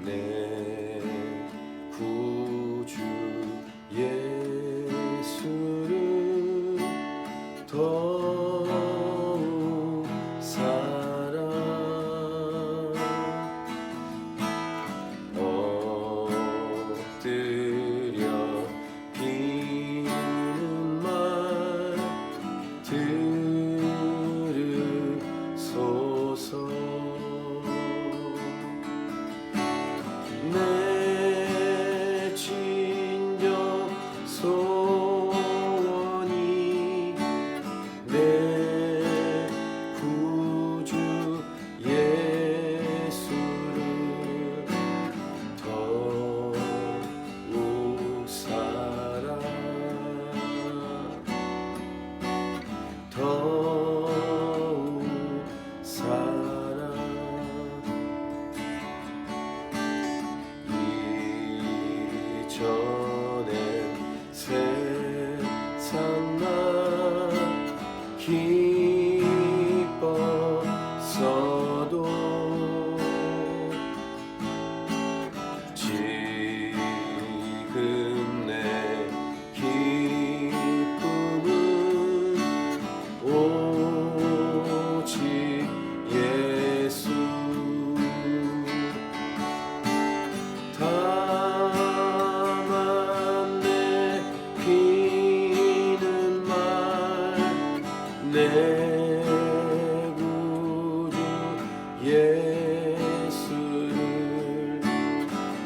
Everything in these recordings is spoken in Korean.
내 구주 예수를 더욱 사랑 엎드려 비는 말 들으소서. 내 진정 소원이 내 구주 예수를 더욱 사랑 더욱 사랑 이전엔 세상만 기뻤어도 지금 내 기쁨은 오직 예수. 다만 내 비는 말 내 구주 예수를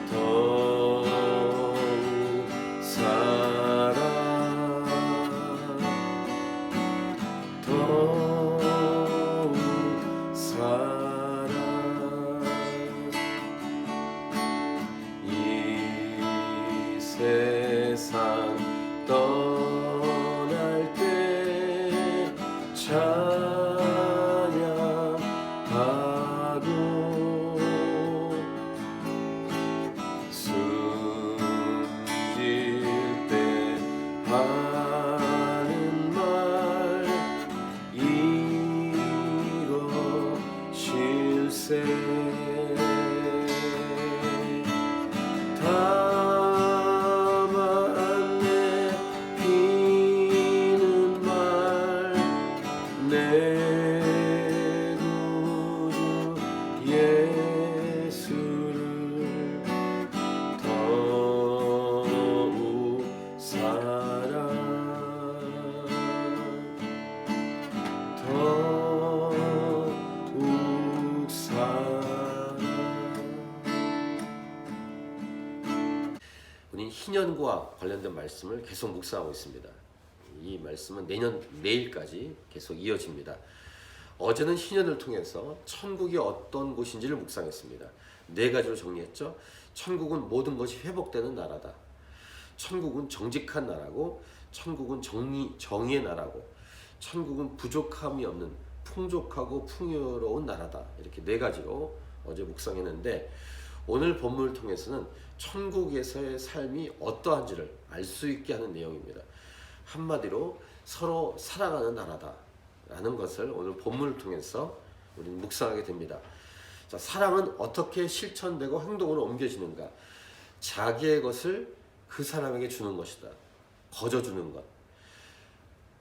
더욱 사랑 더욱 사랑 이 세상 떠날 때 찬양하고 숨질 때 하는 말 이것일세. 다만 내 비는 말 내 구주 예수를 더욱 사랑 더욱 사랑. 우린 희년과 관련된 말씀을 계속 묵상하고 있습니다. 이 말씀은 내일까지 계속 이어집니다. 어제는 희년을 통해서 천국이 어떤 곳인지를 묵상했습니다. 4가지로 정리했죠. 천국은 모든 것이 회복되는 나라다. 천국은 정직한 나라고, 천국은 정의의 나라고, 천국은 부족함이 없는 풍족하고 풍요로운 나라다. 이렇게 4가지로 어제 묵상했는데, 오늘 본문을 통해서는 천국에서의 삶이 어떠한지를 알 수 있게 하는 내용입니다. 한마디로 서로 사랑하는 나라다 라는 것을 오늘 본문을 통해서 우리는 묵상하게 됩니다. 자, 사랑은 어떻게 실천되고 행동으로 옮겨지는가? 자기의 것을 그 사람에게 주는 것이다. 거저주는 것.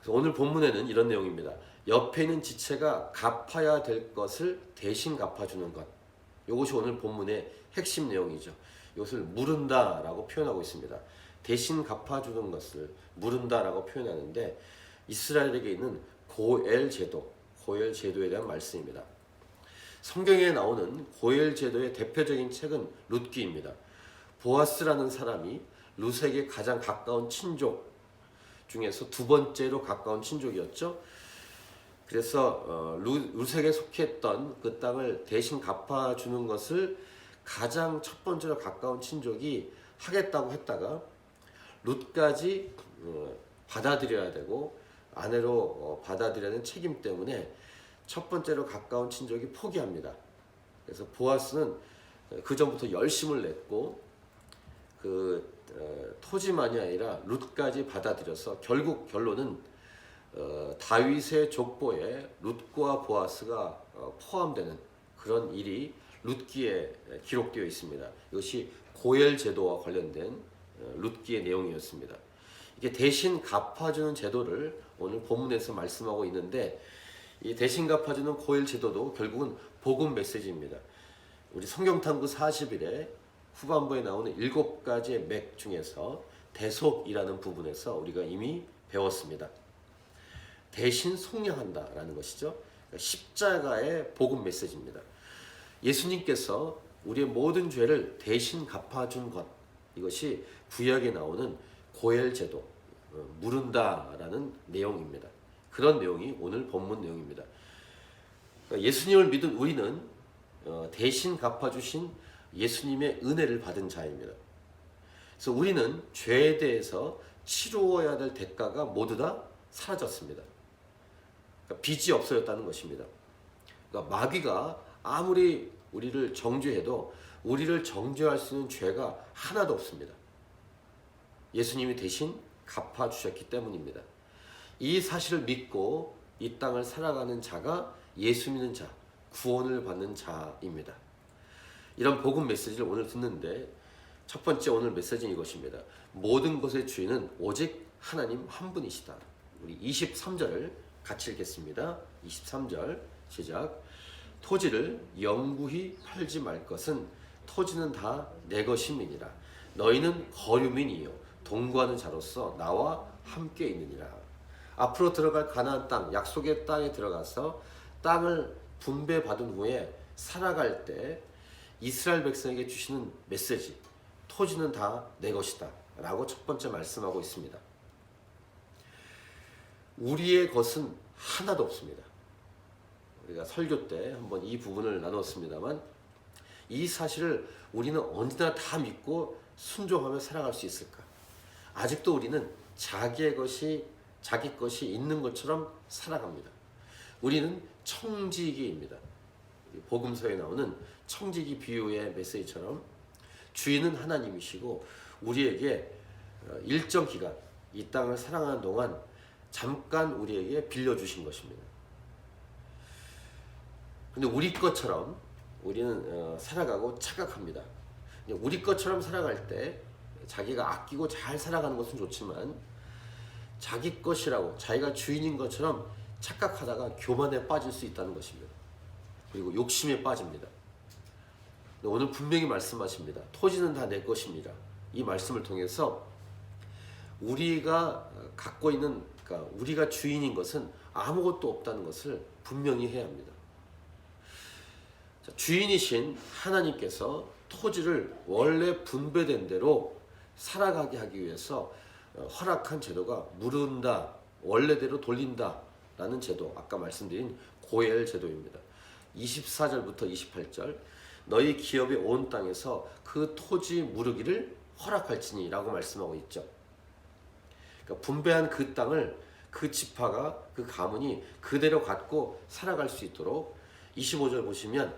그래서 오늘 본문에는 이런 내용입니다. 옆에 있는 지체가 갚아야 될 것을 대신 갚아주는 것. 이것이 오늘 본문의 핵심 내용이죠. 이것을 물은다 라고 표현하고 있습니다. 대신 갚아주는 것을 물은다 라고 표현하는데, 이스라엘에게 있는 고엘 제도에 대한 말씀입니다. 성경에 나오는 고엘 제도의 대표적인 책은 룻기입니다. 보아스라는 사람이 룻에게 가장 가까운 친족 중에서 2번째로 가까운 친족이었죠. 그래서 룻에게 속했던 그 땅을 대신 갚아주는 것을 가장 첫 번째로 가까운 친족이 하겠다고 했다가 룻까지 받아들여야 되고 아내로 받아들여야 하는 책임 때문에 첫 번째로 가까운 친족이 포기합니다. 그래서 보아스는 그 전부터 열심을 냈고 그 토지만이 아니라 룻까지 받아들여서 결국 결론은 다윗의 족보에 룻과 보아스가 포함되는 그런 일이 룻기에 기록되어 있습니다. 이것이 고엘 제도와 관련된 룻기의 내용이었습니다. 이게 대신 갚아주는 제도를 오늘 본문에서 말씀하고 있는데, 이 대신 갚아주는 고엘 제도도 결국은 복음 메시지입니다. 우리 성경탐구 40일에 후반부에 나오는 7가지의 맥 중에서 대속이라는 부분에서 우리가 이미 배웠습니다. 대신 속량한다라는 것이죠. 그러니까 십자가의 복음 메시지입니다. 예수님께서 우리의 모든 죄를 대신 갚아준 것, 이것이 구약에 나오는 고엘 제도, 물은다라는 내용입니다. 그런 내용이 오늘 본문 내용입니다. 그러니까 예수님을 믿은 우리는 대신 갚아주신 예수님의 은혜를 받은 자입니다. 그래서 우리는 죄에 대해서 치루어야 될 대가가 모두 다 사라졌습니다. 그러니까 빚이 없어졌다는 것입니다. 그러니까 마귀가 아무리 우리를 정죄해도 우리를 정죄할 수 있는 죄가 하나도 없습니다. 예수님이 대신 갚아주셨기 때문입니다. 이 사실을 믿고 이 땅을 살아가는 자가 예수 믿는 자, 구원을 받는 자입니다. 이런 복음 메시지를 오늘 듣는데 첫 번째 오늘 메시지는 이것입니다. 모든 것의 주인은 오직 하나님 한 분이시다. 우리 23절을 같이 읽겠습니다. 23절 시작. 토지를 영구히 팔지 말 것은 토지는 다 내 것임이니라. 너희는 거류민이요 동거하는 자로서 나와 함께 있느니라. 앞으로 들어갈 가나안 땅, 약속의 땅에 들어가서 땅을 분배받은 후에 살아갈 때 이스라엘 백성에게 주시는 메시지, 토지는 다 내 것이다 라고 첫 번째 말씀하고 있습니다. 우리의 것은 하나도 없습니다. 우리가 설교 때 한번 이 부분을 나눴습니다만, 이 사실을 우리는 언제나 다 믿고 순종하며 살아갈 수 있을까? 아직도 우리는 자기 것이 있는 것처럼 살아갑니다. 우리는 청지기입니다. 복음서에 나오는 청지기 비유의 메시지처럼 주인은 하나님이시고 우리에게 일정 기간 이 땅을 살아가는 동안 잠깐 우리에게 빌려주신 것입니다. 근데 우리 것처럼 우리는 살아가고 착각합니다. 우리 것처럼 살아갈 때 자기가 아끼고 잘 살아가는 것은 좋지만 자기 것이라고 자기가 주인인 것처럼 착각하다가 교만에 빠질 수 있다는 것입니다. 그리고 욕심에 빠집니다. 오늘 분명히 말씀하십니다. 토지는 다 내 것입니다. 이 말씀을 통해서 우리가 갖고 있는, 그러니까 우리가 주인인 것은 아무것도 없다는 것을 분명히 해야 합니다. 주인이신 하나님께서 토지를 원래 분배된 대로 살아가게 하기 위해서 허락한 제도가 물은다, 원래대로 돌린다 라는 제도, 아까 말씀드린 고엘 제도입니다. 24절부터 28절, 너희 기업이 온 땅에서 그 토지 무르기를 허락할지니 라고 말씀하고 있죠. 그러니까 분배한 그 땅을 그 지파가, 그 가문이 그대로 갖고 살아갈 수 있도록 25절 보시면,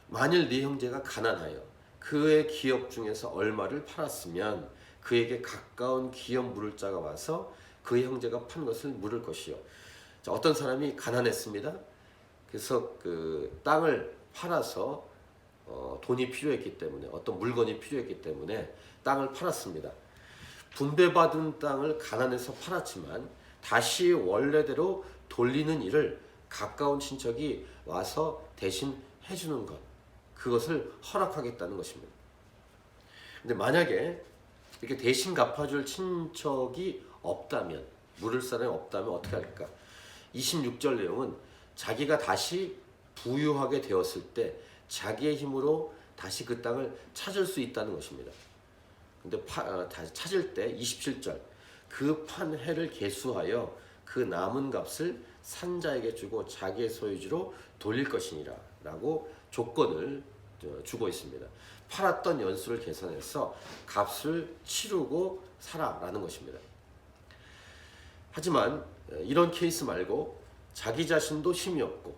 만일 네 형제가 가난하여 그의 기업 중에서 얼마를 팔았으면 그에게 가까운 기업 물을 자가 와서 그의 형제가 판 것을 물을 것이요. 자, 어떤 사람이 가난했습니다. 그래서 그 땅을 팔아서 돈이 필요했기 때문에, 어떤 물건이 필요했기 때문에 땅을 팔았습니다. 분배받은 땅을 가난해서 팔았지만 다시 원래대로 돌리는 일을 가까운 친척이 와서 대신 해주는 것, 그것을 허락하겠다는 것입니다. 근데 만약에 이렇게 대신 갚아줄 친척이 없다면, 물을 사람이 없다면 어떻게 할까? 26절 내용은 자기가 다시 부유하게 되었을 때 자기의 힘으로 다시 그 땅을 찾을 수 있다는 것입니다. 근데 다시 찾을 때 27절, 그 판 해를 계수하여 그 남은 값을 산자에게 주고 자기의 소유주로 돌릴 것이니라 라고 조건을 주고 있습니다. 팔았던 연수를 계산해서 값을 치르고 살아라는 것입니다. 하지만 이런 케이스 말고 자기 자신도 힘이 없고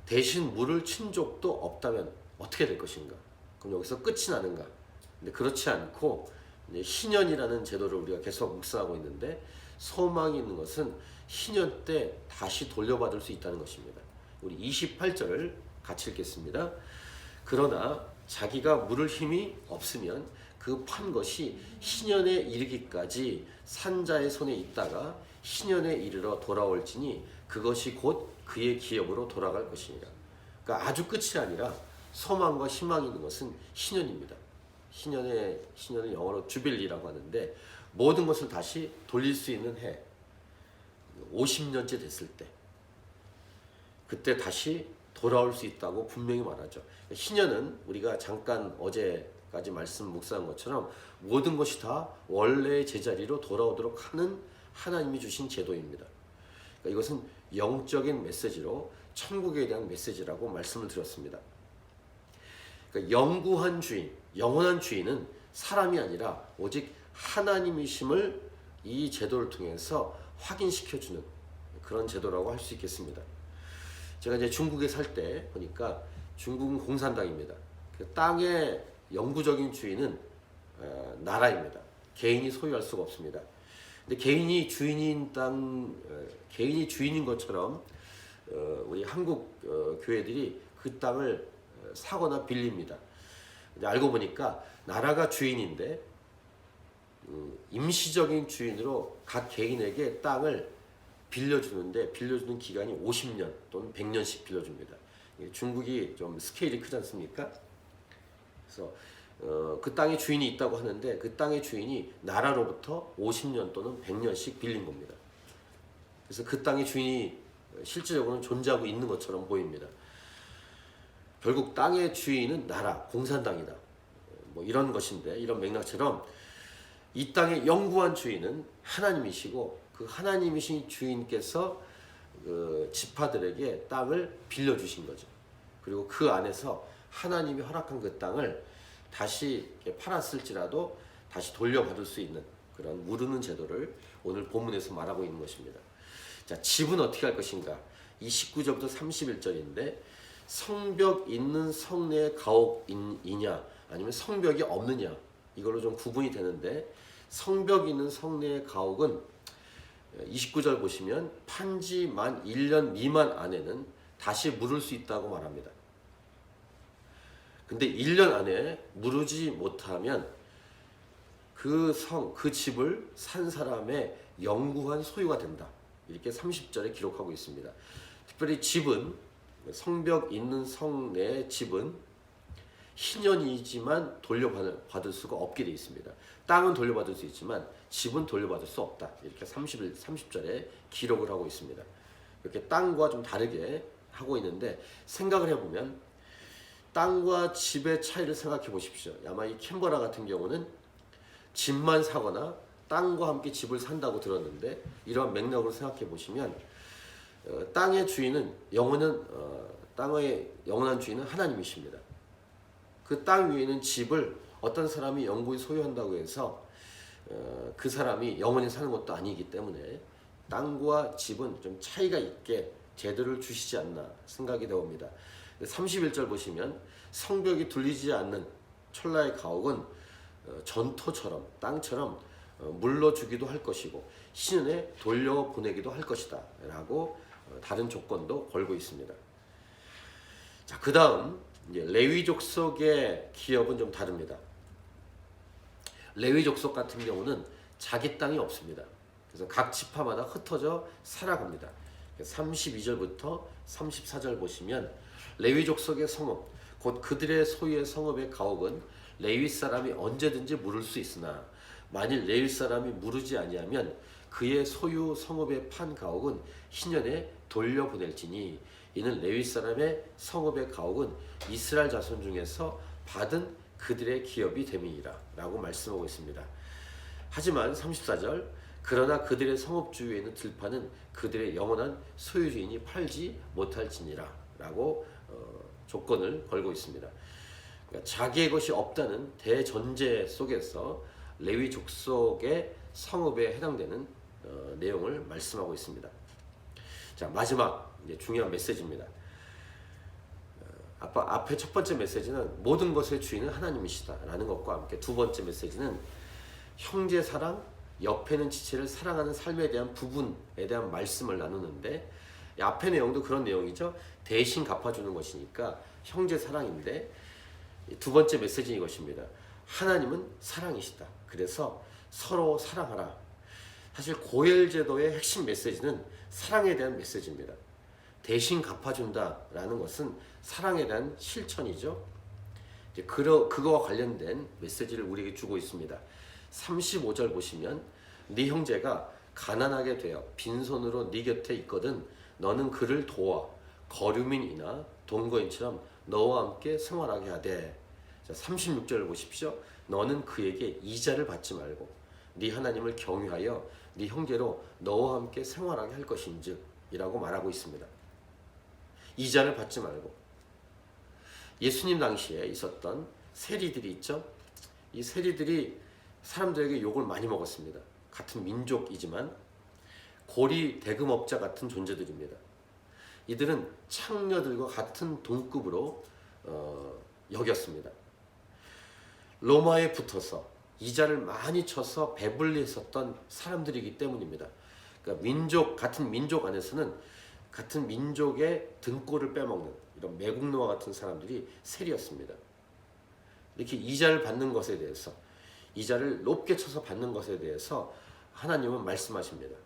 대신 물을 친 적도 없다면 어떻게 될 것인가? 그럼 여기서 끝이 나는가? 근데 그렇지 않고 이제 희년이라는 제도를 우리가 계속 묵상하고 있는데, 소망이 있는 것은 희년 때 다시 돌려받을 수 있다는 것입니다. 우리 28절을 같이 읽겠습니다. 그러나 자기가 물을 힘이 없으면 그 판 것이 희년에 이르기까지 산자의 손에 있다가 희년에 이르러 돌아올지니 그것이 곧 그의 기업으로 돌아갈 것이니라. 그러니까 아주 끝이 아니라 소망과 희망이 있는 것은 희년입니다. 희년을 영어로 주빌리라고 하는데 모든 것을 다시 돌릴 수 있는 해, 50년째 됐을 때 그때 다시 돌아올 수 있다고 분명히 말하죠. 희년은 우리가 잠깐 어제까지 말씀 묵상한 것처럼 모든 것이 다 원래의 제자리로 돌아오도록 하는 하나님이 주신 제도입니다. 그러니까 이것은 영적인 메시지로 천국에 대한 메시지라고 말씀을 드렸습니다. 그러니까 영구한 주인, 영원한 주인은 사람이 아니라 오직 하나님이심을 이 제도를 통해서 확인시켜주는 그런 제도라고 할 수 있겠습니다. 제가 이제 중국에 살 때 보니까 중국은 공산당입니다. 그 땅의 영구적인 주인은 나라입니다. 개인이 소유할 수가 없습니다. 근데 개인이 주인인 개인이 주인인 것처럼 우리 한국 교회들이 그 땅을 사거나 빌립니다. 알고 보니까 나라가 주인인데 임시적인 주인으로 각 개인에게 땅을 빌려주는데 빌려주는 기간이 50년 또는 100년씩 빌려줍니다. 중국이 좀 스케일이 크지 않습니까? 그래서 그 땅에 주인이 있다고 하는데 그 땅의 주인이 나라로부터 50년 또는 100년씩 빌린 겁니다. 그래서 그 땅의 주인이 실질적으로는 존재하고 있는 것처럼 보입니다. 결국 땅의 주인은 나라, 공산당이다. 뭐 이런 것인데 이런 맥락처럼 이 땅의 영구한 주인은 하나님이시고 그 하나님이신 주인께서 그 지파들에게 땅을 빌려주신 거죠. 그리고 그 안에서 하나님이 허락한 그 땅을 다시 팔았을지라도 다시 돌려받을 수 있는 그런 무르는 제도를 오늘 본문에서 말하고 있는 것입니다. 자, 집은 어떻게 할 것인가? 이 19절부터 31절인데 성벽 있는 성내의 가옥이냐 아니면 성벽이 없느냐 이걸로 좀 구분이 되는데 성벽 있는 성내의 가옥은 29절 보시면 판지 만 1년 미만 안에는 다시 물을 수 있다고 말합니다. 근데 1년 안에 무르지 못하면 그 집을 산 사람의 영구한 소유가 된다. 이렇게 30절에 기록하고 있습니다. 특별히 집은 성벽 있는 성 내의 집은 희년이지만 돌려받을 수가 없게 되어 있습니다. 땅은 돌려받을 수 있지만 집은 돌려받을 수 없다. 이렇게 30절에 기록을 하고 있습니다. 이렇게 땅과 좀 다르게 하고 있는데 생각을 해보면 땅과 집의 차이를 생각해 보십시오. 아마 이 캔버라 같은 경우는 집만 사거나 땅과 함께 집을 산다고 들었는데 이러한 맥락으로 생각해 보시면 땅의 주인은 땅의 영원한 주인은 하나님이십니다. 그 땅 위에 있는 집을 어떤 사람이 영구히 소유한다고 해서 그 사람이 영원히 사는 것도 아니기 때문에 땅과 집은 좀 차이가 있게 제도를 주시지 않나 생각이 되옵니다. 31절 보시면 성벽이 둘리지 않는 철라의 가옥은 전토처럼 땅처럼 물러주기도 할 것이고 희년에 돌려보내기도 할 것이다 라고 다른 조건도 걸고 있습니다. 자, 그 다음 레위 족속의 기업은 좀 다릅니다. 레위 족속 같은 경우는 자기 땅이 없습니다. 그래서 각 지파마다 흩어져 살아갑니다. 32절부터 34절 보시면 레위 족속의 성읍 곧 그들의 소유의 성읍의 가옥은 레위 사람이 언제든지 물을 수 있으나 만일 레위 사람이 무르지 아니하면 그의 소유 성읍의 판 가옥은 희년에 돌려보낼지니 이는 레위 사람의 성읍의 가옥은 이스라엘 자손 중에서 받은 그들의 기업이 됨이니라 라고 말씀하고 있습니다. 하지만 34절 그러나 그들의 성읍 주위에 있는 들판은 그들의 영원한 소유주인이 팔지 못할지니라 라고 조건을 걸고 있습니다. 그러니까 자기의 것이 없다는 대전제 속에서 레위 족속의 성읍에 해당되는 내용을 말씀하고 있습니다. 자, 마지막 이제 중요한 메시지입니다. 앞에 첫 번째 메시지는 모든 것의 주인은 하나님이시다라는 것과 함께 두 번째 메시지는 형제 사랑, 옆에는 지체를 사랑하는 삶에 대한 부분에 대한 말씀을 나누는데 이 앞의 내용도 그런 내용이죠. 대신 갚아주는 것이니까 형제 사랑인데 두 번째 메시지는 이것입니다. 하나님은 사랑이시다. 그래서 서로 사랑하라. 사실 고엘 제도의 핵심 메시지는 사랑에 대한 메시지입니다. 대신 갚아준다라는 것은 사랑에 대한 실천이죠. 이제 그거와 관련된 메시지를 우리에게 주고 있습니다. 35절 보시면 네 형제가 가난하게 되어 빈손으로 네 곁에 있거든 너는 그를 도와 거류민이나 동거인처럼 너와 함께 생활하게 하되. 자, 36절을 보십시오. 너는 그에게 이자를 받지 말고 네 하나님을 경유하여 네 형제로 너와 함께 생활하게 할 것인즉 이라고 말하고 있습니다. 이자를 받지 말고. 예수님 당시에 있었던 세리들이 있죠. 이 세리들이 사람들에게 욕을 많이 먹었습니다. 같은 민족이지만 고리 대금업자 같은 존재들입니다. 이들은 창녀들과 같은 동급으로 여겼습니다. 로마에 붙어서 이자를 많이 쳐서 배불리 했었던 사람들이기 때문입니다. 그러니까 같은 민족 안에서는 같은 민족의 등골을 빼먹는 이런 매국노와 같은 사람들이 세리였습니다. 이렇게 이자를 받는 것에 대해서, 이자를 높게 쳐서 받는 것에 대해서 하나님은 말씀하십니다.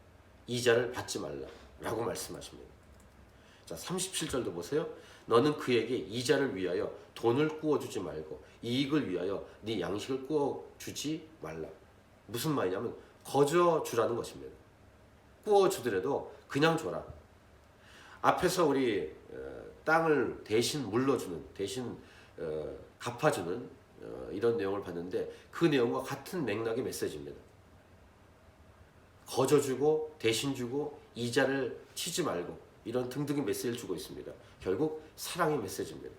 이자를 받지 말라라고 말씀하십니다. 자, 37절도 보세요. 너는 그에게 이자를 위하여 돈을 구워주지 말고 이익을 위하여 네 양식을 구워주지 말라. 무슨 말이냐면 거저 주라는 것입니다. 구워주더라도 그냥 줘라. 앞에서 우리 땅을 대신 물러주는, 대신 갚아주는 이런 내용을 봤는데 그 내용과 같은 맥락의 메시지입니다. 거저 주고 대신 주고 이자를 치지 말고 이런 등등의 메시지를 주고 있습니다. 결국 사랑의 메시지입니다.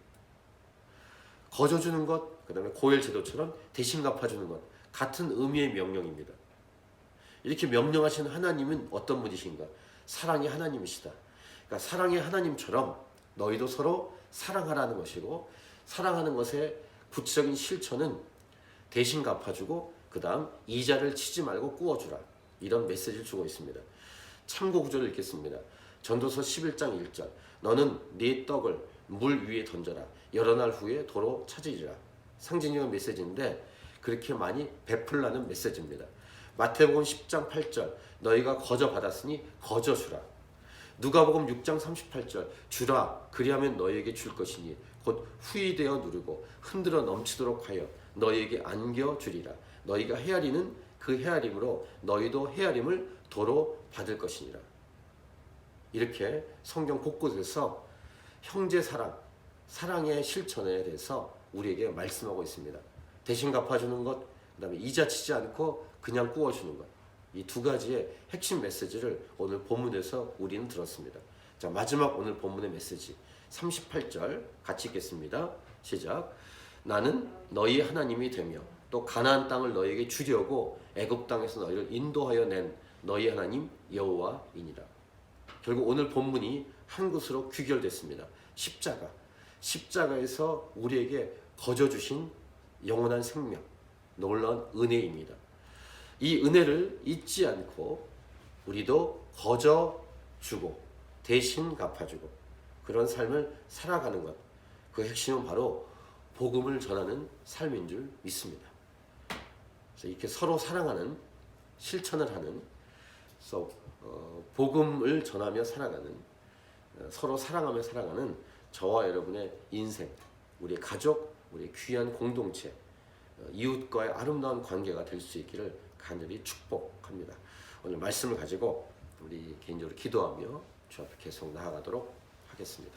거저 주는 것, 그 다음에 고엘 제도처럼 대신 갚아주는 것, 같은 의미의 명령입니다. 이렇게 명령하신 하나님은 어떤 분이신가? 사랑의 하나님이시다. 그러니까 사랑의 하나님처럼 너희도 서로 사랑하라는 것이고, 사랑하는 것의 구체적인 실천은 대신 갚아주고 그 다음 이자를 치지 말고 구워주라. 이런 메시지를 주고 있습니다. 참고 구절을 읽겠습니다. 전도서 11장 1절 너는 네 떡을 물 위에 던져라. 여러 날 후에 도로 찾으리라. 상징적인 메시지인데 그렇게 많이 베풀라는 메시지입니다. 마태복음 10장 8절 너희가 거저 받았으니 거저 주라. 누가복음 6장 38절 주라 그리하면 너희에게 줄 것이니 곧 후이되어 누르고 흔들어 넘치도록 하여 너희에게 안겨주리라. 너희가 헤아리는 그 헤아림으로 너희도 헤아림을 도로 받을 것이니라. 이렇게 성경 곳곳에서 형제 사랑, 사랑의 실천에 대해서 우리에게 말씀하고 있습니다. 대신 갚아주는 것, 그 다음에 이자 치지 않고 그냥 구워주는 것. 이 두 가지의 핵심 메시지를 오늘 본문에서 우리는 들었습니다. 자, 마지막 오늘 본문의 메시지 38절 같이 읽겠습니다. 시작. 나는 너희 하나님이 되며 또 가나안 땅을 너희에게 주려고 애굽 땅에서 너희를 인도하여 낸 너희 하나님 여호와이니라. 결국 오늘 본문이 한 곳으로 귀결됐습니다. 십자가. 십자가에서 우리에게 거저 주신 영원한 생명, 놀라운 은혜입니다. 이 은혜를 잊지 않고 우리도 거저 주고 대신 갚아주고 그런 삶을 살아가는 것, 그 핵심은 바로 복음을 전하는 삶인 줄 믿습니다. 그래서 이렇게 서로 사랑하는, 실천을 하는, 복음을 전하며 살아가는, 서로 사랑하며 살아가는 저와 여러분의 인생, 우리의 가족, 우리의 귀한 공동체, 이웃과의 아름다운 관계가 될 수 있기를 간절히 축복합니다. 오늘 말씀을 가지고 우리 개인적으로 기도하며 주 앞에 계속 나아가도록 하겠습니다.